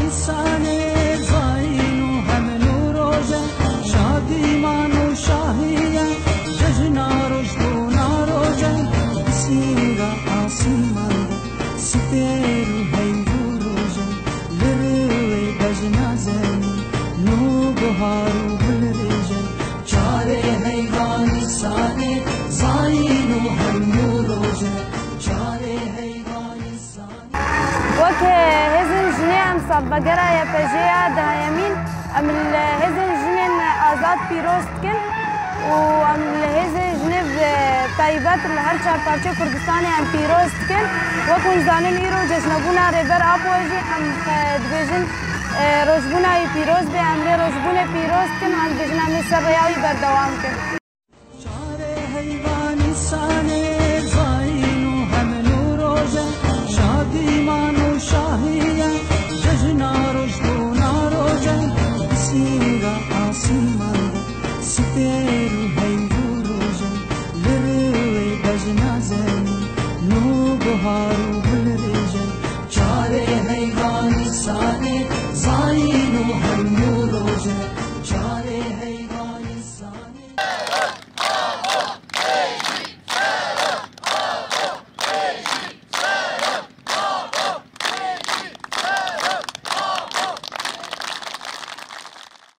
حیوانی زاین و هم نوروزه شادی مان و شاهیه جشن رشد و ناروزه سینگا آسمان سپر و حیوروزه لروی بجنازن نو بهار و گلریزه چاره حیوانی سانه زاین و هم نوروزه چاره حیوانی سانه وك هزن جنين صبقرة يا بجيا ده يمين أم الهزن جنين آزاد بيروستكن وأم الهزن جنب طيبات الهرشة بارشة كردستاني أم بيروستكن وكون زانن إيرو جشنبونا ريبر أبوجي أم دبجن روشبونا بيروز بي أمري روشبونا بيروستكن أم دبجن أمي سرياوي بردوام كن چاره حیوانی سانه زاین و هم نوروزه شادی مان و شاهیه جشن رشد و ناروزه سینگا آسمان سپر و حیوروزه لروی بجنازن نو بهار و گلریزه چاره حیوانی سانه زاین و هم